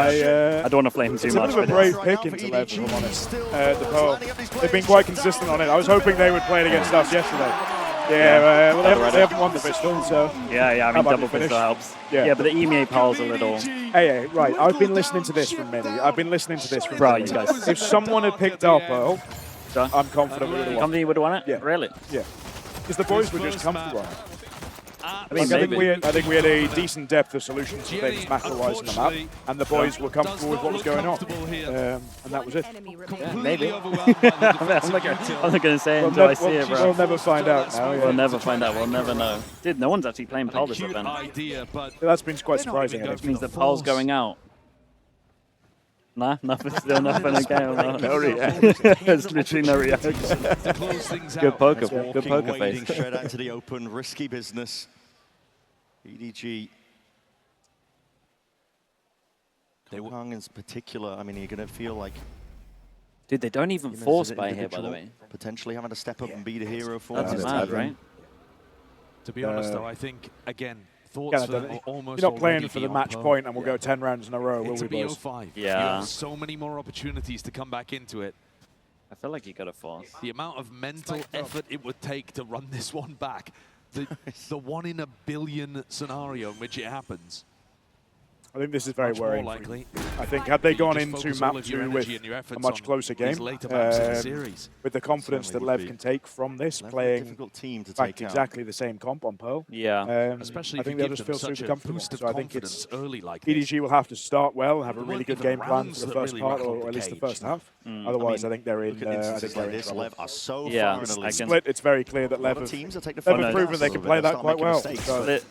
Speaker 1: I
Speaker 2: don't want to flame too
Speaker 1: It's a
Speaker 2: much
Speaker 1: bit of a
Speaker 2: for
Speaker 1: brave
Speaker 2: this.
Speaker 1: pick into Lev, if I'm honest. The Pearl. They've been quite consistent on it. I was hoping they would play it against us yesterday. Yeah, well, they haven't won the pistol, so...
Speaker 2: Yeah, I
Speaker 1: How
Speaker 2: mean,
Speaker 1: about
Speaker 2: double
Speaker 1: the finish?
Speaker 2: pistol helps.
Speaker 1: Yeah.
Speaker 2: Yeah, but the EMEA Pearl's a little...
Speaker 1: Hey, right, I've been listening to this from many. I've been listening to this from
Speaker 2: Bro,
Speaker 1: many.
Speaker 2: you guys-
Speaker 1: If someone had picked up Pearl,
Speaker 2: Sure.
Speaker 1: I'm confident we would have won.
Speaker 2: Company would have won it?
Speaker 1: Yeah.
Speaker 2: Really?
Speaker 1: Yeah. Because the boys would just come to one. I think we had a decent depth of solutions for things macro-wise in the map, and the boys were comfortable with what was going on, and that was it.
Speaker 2: Yeah, maybe. I'm not going to say it until I see it, bro.
Speaker 1: We'll never find out now.
Speaker 2: We'll never find out. We'll never know. Dude, no one's actually playing Pearl this event.
Speaker 1: That's been quite surprising.
Speaker 2: Which means that Pearl's going out. Nah, nothing. Still nothing again. No reaction. There's literally no reaction. Good poker. Good poker face.
Speaker 4: Straight out to the open, risky business. EDG. Hong in particular, I mean, you're going to feel like...
Speaker 2: Dude, they don't even force by here, by the way.
Speaker 4: Potentially having to step up and be the hero for
Speaker 2: That's mad, right?
Speaker 5: To be honest, though, I think, again, thoughts for them are almost
Speaker 1: You're not playing for the match point and we'll go 10 rounds in a row, will we, boys?
Speaker 5: Yeah. You have so many more opportunities to come back into it.
Speaker 2: I feel like you got to force.
Speaker 5: The amount of mental effort it would take to run this one back. The 1 in a billion scenario in which it happens.
Speaker 1: I think this is very worrying. I think had they gone into map 2 with a much closer game, with the confidence that LEV can take from this, playing exactly the same comp on Pearl, I think they'll just feel super comfortable. So I think it's EDG will have to start well, have a really good game plan for the first part, or at least the first half. Otherwise, I think they're in. I think they're in trouble. Split. It's very clear that LEV have proven they can play that quite well.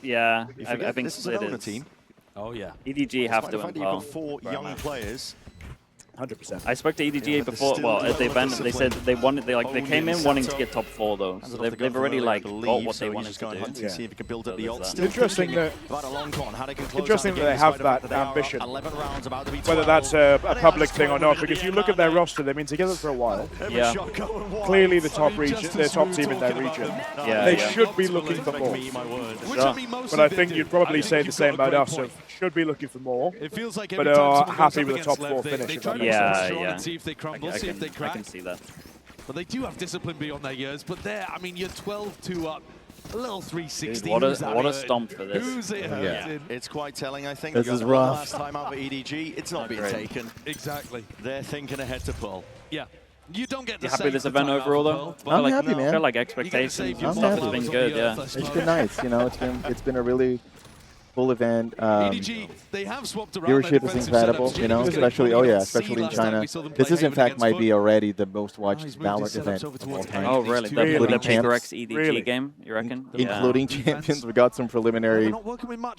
Speaker 2: Yeah, I think Split is.
Speaker 5: Oh yeah.
Speaker 2: EDG have to win Pearl.
Speaker 4: 4 young players.
Speaker 1: 100%.
Speaker 2: I spoke to EDG before. Well, at the event, they said they wanted. They came in wanting to get top 4 though. So they've already like got what they wanted to do.
Speaker 4: See if he can build up the odds.
Speaker 1: Interesting that they have that ambition. Whether that's a public thing or not, because you look at their roster, they've been together for a while.
Speaker 2: Yeah.
Speaker 1: Clearly the top region, their top team in their region. They should be looking for more. But I think you'd probably say the same about us. So should be looking for more, but are happy with a top 4 finish.
Speaker 2: Yeah.
Speaker 5: See if they crumble, see if they crack.
Speaker 2: I can see that.
Speaker 5: But they do have discipline beyond their years. But there, I mean, you're 12-2 up. A little 360.
Speaker 2: Dude, what a stomp for this.
Speaker 5: Who's it hurting?
Speaker 4: It's quite telling, I think.
Speaker 3: This is rough.
Speaker 4: Last time out for EDG, it's not being taken.
Speaker 5: Exactly.
Speaker 4: They're thinking ahead to Pearl.
Speaker 5: Yeah. You don't get the
Speaker 2: happy with this event overall, though?
Speaker 3: I'm happy, man.
Speaker 2: I feel like expectations and stuff has been good, yeah.
Speaker 3: It's been nice, you know. It's been a really full event.
Speaker 5: They have swapped around.
Speaker 3: Viewership is incredible, you know, especially in China. This is in fact might be already the most watched Valorant event of all time.
Speaker 2: Oh really? The PaperX EDG game, you reckon?
Speaker 3: Including champions, we got some preliminary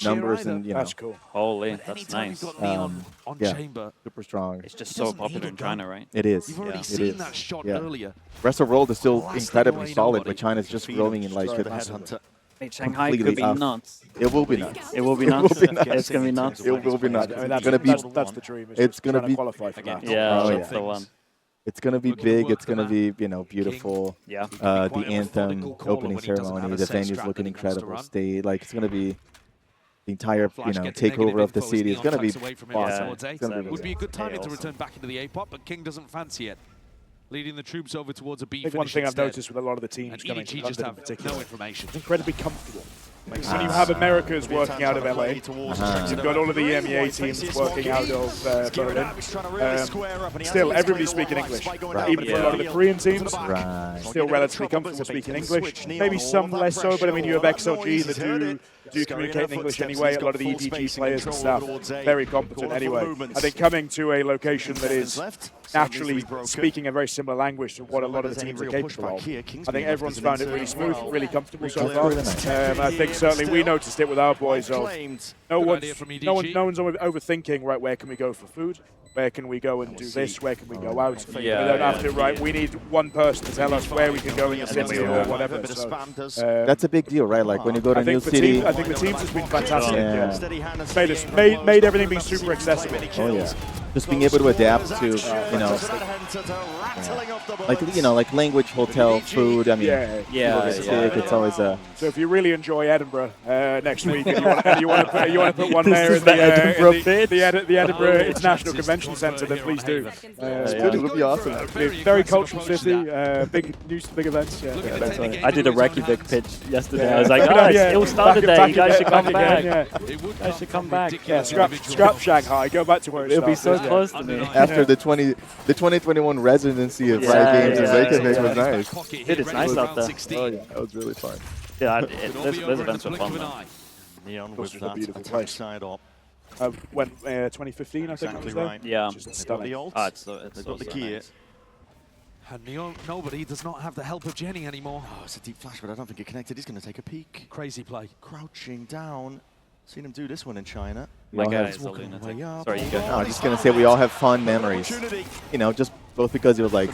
Speaker 3: numbers and you know.
Speaker 1: That's cool.
Speaker 2: Holy, that's nice.
Speaker 3: Yeah, super strong.
Speaker 2: It's just so popular in China, right?
Speaker 3: It is.
Speaker 5: You've already seen that shot earlier.
Speaker 3: Rest of the world is still incredibly solid, but China's just growing in like
Speaker 2: Shanghai could be nuts.
Speaker 3: It will be nuts.
Speaker 2: It will be nuts. It's going to be nuts.
Speaker 3: It will be nuts.
Speaker 1: That's the dream.
Speaker 3: It's going to be
Speaker 1: qualify for that.
Speaker 2: Yeah, that's the one.
Speaker 3: It's going to be big. It's going to be, you know, beautiful.
Speaker 2: Yeah.
Speaker 3: The anthem, opening ceremony, the venue's looking incredible. It's going to be the entire, you know, takeover of the city. It's going to be awesome.
Speaker 5: It would be a good timing to return back into the A-pop, but King doesn't fancy it. Leading the troops over towards a B finish.
Speaker 1: One thing I've
Speaker 5: instead.
Speaker 1: noticed with a lot of the teams coming to London in particular,
Speaker 5: no information.
Speaker 1: it's incredibly comfortable. When you have Americas working out of LA, you've got all of the EMEA teams working out of Berlin. Still, everybody's speaking English. Even for a lot of the Korean teams, still relatively comfortable speaking English. Maybe some less so, but I mean, you have XLG that do communicate in English anyway. A lot of the EDG players and stuff, very competent anyway. I think coming to a location that is naturally speaking a very similar language to what a lot of the teams are capable of, I think everyone's found it really smooth, really comfortable so far. I think certainly we noticed it with our boys. No one's overthinking, right, where can we go for food? Where can we go and do this? Where can we go out? We don't have to, right, we need one person to tell us where we can go in the city or whatever. So,
Speaker 3: that's a big deal, right? Like when you go to a new city.
Speaker 1: I think the teams has been fantastic. Yeah. Made everything be super accessible.
Speaker 3: Oh yeah. Just being able to adapt to, you know, like language, hotel, food. I mean, it's always a.
Speaker 1: So if you really enjoy Edinburgh next week, and you want to put one there in the Edinburgh International Convention Centre, then please do.
Speaker 3: It would be awesome.
Speaker 1: Very cultural city, big events.
Speaker 2: I did a Reykjavik pitch yesterday. I was like, guys, it all started there. You guys should come back. You guys should come back.
Speaker 1: Yeah, scrap Shanghai. Go back to where it
Speaker 2: It'll be so close to me.
Speaker 3: After the 2021 residency of Riot Games in Reykjavik was nice.
Speaker 2: Dude, it's nice out there.
Speaker 3: Oh yeah, that was really fun.
Speaker 2: Yeah, those events were fun.
Speaker 4: Neon
Speaker 1: Course,
Speaker 4: with
Speaker 1: it was a
Speaker 4: that
Speaker 1: beautiful
Speaker 4: attack
Speaker 1: place.
Speaker 4: side up.
Speaker 1: When 2015, I think that was
Speaker 4: Exactly
Speaker 1: there.
Speaker 4: right.
Speaker 2: Yeah.
Speaker 1: Just
Speaker 4: They've got
Speaker 1: stunning.
Speaker 4: the ult.
Speaker 2: It's
Speaker 4: They've got the
Speaker 2: so
Speaker 4: gear.
Speaker 2: nice.
Speaker 5: And Neon, nobody does not have the help of Jenny anymore.
Speaker 4: Oh, it's a deep flash, but I don't think it connected. He's going to take a peek.
Speaker 5: Crazy play.
Speaker 4: Crouching down. Seen him do this one in China.
Speaker 2: My
Speaker 3: all
Speaker 2: guy
Speaker 3: have-
Speaker 2: is a lunatic.
Speaker 4: Way up.
Speaker 2: Sorry, you go.
Speaker 3: No, I'm just gonna say we all have fond memories. You know, just both because it was like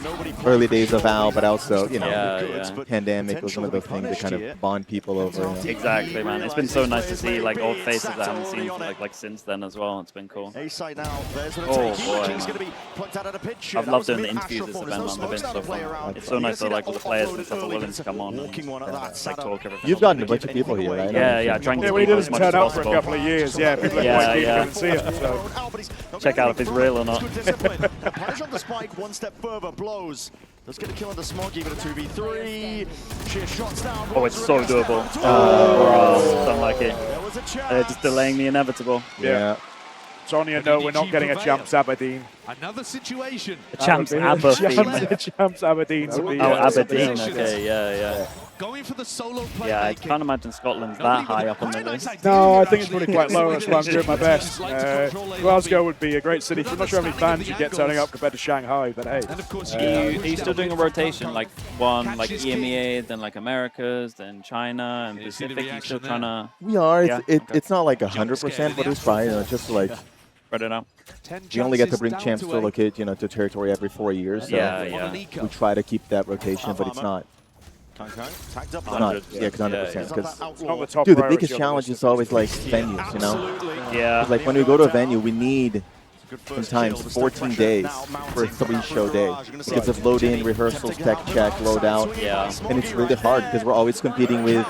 Speaker 3: early days of Val, but also you know,
Speaker 2: Yeah.
Speaker 3: pandemic was one of those things that kind of bond people over. You know.
Speaker 2: Exactly, man. It's been so nice to see like old faces that I haven't seen for, like since then as well. It's been cool.
Speaker 4: A side now. There's an
Speaker 2: Oh,
Speaker 4: attack.
Speaker 2: boy,
Speaker 4: He's
Speaker 2: man.
Speaker 4: going to be plucked out of the picture.
Speaker 2: I've
Speaker 4: That
Speaker 2: loved
Speaker 4: was
Speaker 2: doing the
Speaker 4: mid
Speaker 2: interviews this
Speaker 4: Astro
Speaker 2: event,
Speaker 4: Force.
Speaker 2: man. They've been so
Speaker 4: Play
Speaker 2: fun.
Speaker 4: around.
Speaker 2: It's so nice that like all the players and stuff are
Speaker 4: Early
Speaker 2: willing to come on and
Speaker 4: walking one at that
Speaker 2: like
Speaker 4: side
Speaker 2: talk everything.
Speaker 3: You've gotten a bunch of people here, right?
Speaker 2: Yeah, trying to
Speaker 1: Yeah, when he
Speaker 2: keep
Speaker 1: doesn't
Speaker 2: as much
Speaker 1: turn
Speaker 2: as
Speaker 1: up for a
Speaker 2: possible.
Speaker 1: couple of years, yeah, people are
Speaker 2: Yeah,
Speaker 1: quite keen to
Speaker 2: yeah.
Speaker 1: come and see him. So.
Speaker 2: Check out if he's real or not.
Speaker 4: Punish on the spike, one step further, blows. Let's get a kill on the smog, even a 2v3. Sheer shots down.
Speaker 2: Oh, it's so doable. It's unlucky.
Speaker 4: There was a chance.
Speaker 2: Just delaying the inevitable.
Speaker 3: Yeah.
Speaker 1: Sonia, no, we're not getting a Champs Aberdeen.
Speaker 5: Another situation.
Speaker 2: A Champs Aberdeen.
Speaker 1: Champs Aberdeen. To be,
Speaker 2: Oh,
Speaker 1: Aberdeen.
Speaker 2: Aberdeen. Okay, yeah.
Speaker 5: Going for the solo play.
Speaker 2: Yeah, I can't imagine Scotland's that high up on the list.
Speaker 1: No, I think it's probably quite low. That's why I'm doing my best. Glasgow would be a great city. I'm not sure how many fans you get turning up compared to Shanghai, but hey.
Speaker 5: And of course,
Speaker 2: Are you still doing a rotation, like one like EMEA, then like Americas, then China and
Speaker 5: You see the
Speaker 2: Pacific? You still
Speaker 5: reaction
Speaker 2: trying to
Speaker 3: We are.
Speaker 2: Yeah,
Speaker 3: It's
Speaker 2: okay.
Speaker 3: it's not like 100%, but it's fine. You know, just like
Speaker 2: spread it out?
Speaker 3: you only get to bring champs to locate, you know, to territory every 4 years. So
Speaker 2: Yeah.
Speaker 3: we try to keep that rotation, but it's not.
Speaker 4: Tagged up.
Speaker 3: It's not. Yeah, 100%. Because
Speaker 1: It's not the top
Speaker 3: dude, the
Speaker 1: priority
Speaker 3: biggest
Speaker 1: on
Speaker 3: challenge
Speaker 1: list.
Speaker 3: is always like venues. You know,
Speaker 2: Yeah.
Speaker 3: like when we go to a venue, we need sometimes 14 days for a 3-show day. Because of load in, rehearsals, tech check, load out.
Speaker 2: Yeah.
Speaker 3: And it's really hard because we're always competing with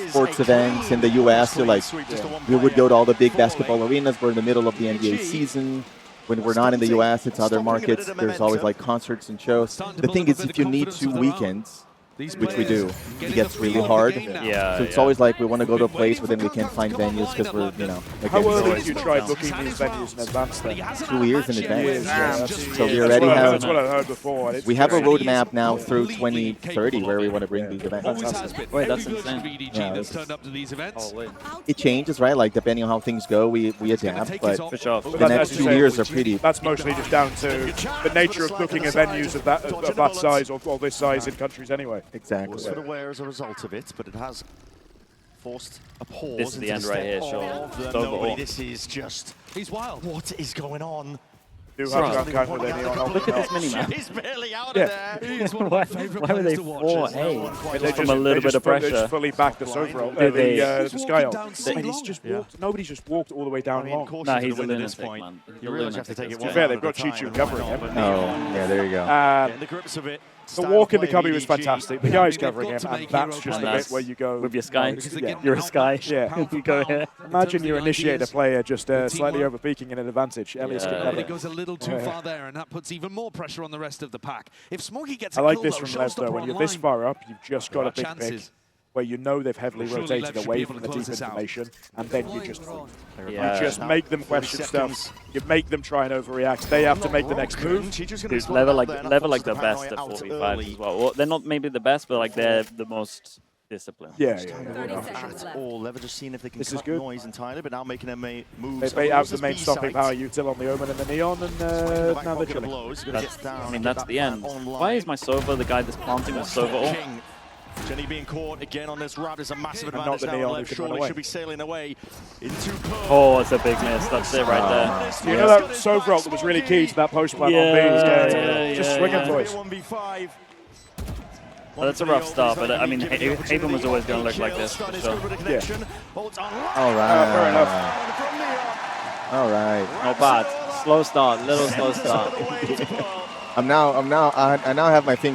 Speaker 3: sports events in the US. So like we would go to all the big basketball arenas. We're in the middle of the NBA season. When we're not in the US, it's other markets. There's always like concerts and shows. The thing is, if you need 2 weekends, which we do, it gets really hard.
Speaker 2: Yeah.
Speaker 3: So it's always like we want to go to a place, but then we can't find venues because we're, you know,
Speaker 1: How
Speaker 3: again,
Speaker 1: early do you try booking these venues in advance then?
Speaker 3: 2 years in advance. So we
Speaker 1: That's
Speaker 3: already
Speaker 1: what I heard-
Speaker 3: have.
Speaker 1: That's what I heard before. and it's
Speaker 3: We have a
Speaker 1: great.
Speaker 3: roadmap now through 2030 where we want to bring these events.
Speaker 2: Wait, that's insane.
Speaker 3: Yeah,
Speaker 5: that's turned up to these events.
Speaker 2: Oh, wait.
Speaker 3: It changes, right? Like depending on how things go, we adapt. But
Speaker 2: For sure.
Speaker 3: the next
Speaker 1: As you
Speaker 3: 2
Speaker 1: say,
Speaker 3: years are pretty.
Speaker 1: That's mostly just down to the nature of booking a venues of that size or this size in countries anyway.
Speaker 3: Exactly.
Speaker 4: Was aware as a result of it, but it has forced a pause.
Speaker 2: This is the
Speaker 4: into
Speaker 2: end right here,
Speaker 4: step
Speaker 2: sure.
Speaker 4: of the
Speaker 2: It's over
Speaker 4: nobody.
Speaker 2: all.
Speaker 4: This is just
Speaker 5: He's wild.
Speaker 4: what is going on.
Speaker 1: Do have to count with any on.
Speaker 2: Look at this mini-map.
Speaker 4: He's barely out
Speaker 1: Yeah.
Speaker 4: of there.
Speaker 5: He is one of
Speaker 2: Why,
Speaker 5: my favorite
Speaker 2: why were
Speaker 5: players
Speaker 2: they
Speaker 5: to watch.
Speaker 2: 4A?
Speaker 1: They
Speaker 2: From a little bit of
Speaker 1: They
Speaker 2: pressure.
Speaker 1: just fully backed the Sovrel,
Speaker 2: Did they-
Speaker 1: the Skyle.
Speaker 5: down so
Speaker 1: And he's
Speaker 5: long.
Speaker 1: just walked. Nobody's just walked all the way down long. To
Speaker 2: Nah, he's a
Speaker 4: win at this
Speaker 2: lunatic,
Speaker 4: point.
Speaker 2: man. He's
Speaker 4: You
Speaker 2: a
Speaker 4: really have to
Speaker 2: lunatic,
Speaker 4: take
Speaker 2: this
Speaker 4: it
Speaker 2: guy.
Speaker 4: one
Speaker 1: be fair,
Speaker 4: round
Speaker 1: they've
Speaker 4: at
Speaker 1: got
Speaker 4: a
Speaker 1: Chichu
Speaker 4: time.
Speaker 1: covering him.
Speaker 3: Oh, yeah, there you go.
Speaker 4: In the grips of it.
Speaker 1: The walk in the cubby was
Speaker 5: EDG.
Speaker 1: fantastic. The
Speaker 5: Yeah,
Speaker 1: guy's
Speaker 5: they've
Speaker 1: covering
Speaker 5: got
Speaker 1: him,
Speaker 5: to
Speaker 1: and
Speaker 5: make
Speaker 1: that's
Speaker 5: hero
Speaker 1: just the
Speaker 5: plays.
Speaker 1: bit where you go
Speaker 2: With your sky.
Speaker 5: Because they get
Speaker 2: You're a sky.
Speaker 1: Yeah.
Speaker 2: You go here.
Speaker 1: Imagine you initiate a player just
Speaker 5: The
Speaker 1: slightly
Speaker 5: teamwork.
Speaker 1: overpeaking in an advantage. Elias
Speaker 2: Yeah.
Speaker 1: could
Speaker 5: But
Speaker 1: never.
Speaker 5: it goes a little too far there, and that puts even more pressure on the rest of the pack. If Smoggy gets a
Speaker 1: I like
Speaker 5: kill,
Speaker 1: this
Speaker 5: though,
Speaker 1: from Lev though.
Speaker 5: showstopper
Speaker 1: When you're this
Speaker 5: online.
Speaker 1: far up, you've just got a big pick
Speaker 5: chances.
Speaker 1: where you know they've heavily
Speaker 5: Surely
Speaker 1: rotated
Speaker 5: Lev should
Speaker 1: away
Speaker 5: be
Speaker 1: from
Speaker 5: able
Speaker 1: the
Speaker 5: to
Speaker 1: deep
Speaker 5: close this out.
Speaker 1: information, and then you just
Speaker 2: Yeah.
Speaker 1: make them question stuff. You make them try and overreact. They have to make the next move.
Speaker 2: Dude, level like the best at 4v5 as well. Well, they're not maybe the best, but like they're the most disciplined.
Speaker 1: Yeah.
Speaker 6: 30 seconds left.
Speaker 4: All Lever just seeing if they can
Speaker 1: This is
Speaker 4: cut
Speaker 1: good.
Speaker 4: noise entirely, but now making their moves.
Speaker 1: They bait out
Speaker 4: towards
Speaker 1: the main
Speaker 4: B
Speaker 1: stopping
Speaker 4: site.
Speaker 1: power util on the Omen and the Neon, and
Speaker 4: Swinging the
Speaker 1: now
Speaker 4: back
Speaker 1: they're
Speaker 4: pocket of
Speaker 1: chilling.
Speaker 4: blows, gonna
Speaker 2: That's,
Speaker 4: get down
Speaker 2: I
Speaker 4: and
Speaker 2: mean,
Speaker 4: get
Speaker 2: that's
Speaker 4: that
Speaker 2: the end.
Speaker 4: plan online.
Speaker 2: Why is my Sova the guy that's planting with Sova all?
Speaker 4: King. Jenny being caught again on this route is a massive
Speaker 1: And not
Speaker 4: advantage
Speaker 1: the
Speaker 4: now.
Speaker 1: Neon
Speaker 4: Lev
Speaker 1: who can run
Speaker 4: surely
Speaker 1: away.
Speaker 4: should be sailing away into Pearl.
Speaker 2: Oh, it's a big miss. That's it right there.
Speaker 1: You know that Sovrel that was really key to that post plan on B? Just
Speaker 2: yeah,
Speaker 1: swinging
Speaker 2: yeah.
Speaker 1: boys.
Speaker 4: 1v5.
Speaker 2: Well, that's a rough start, but I mean, Haven was always going to look like this. So.
Speaker 3: All right.
Speaker 1: Fair enough.
Speaker 3: All right.
Speaker 2: Not bad. Slow start, little slow start.
Speaker 3: I now have my finger.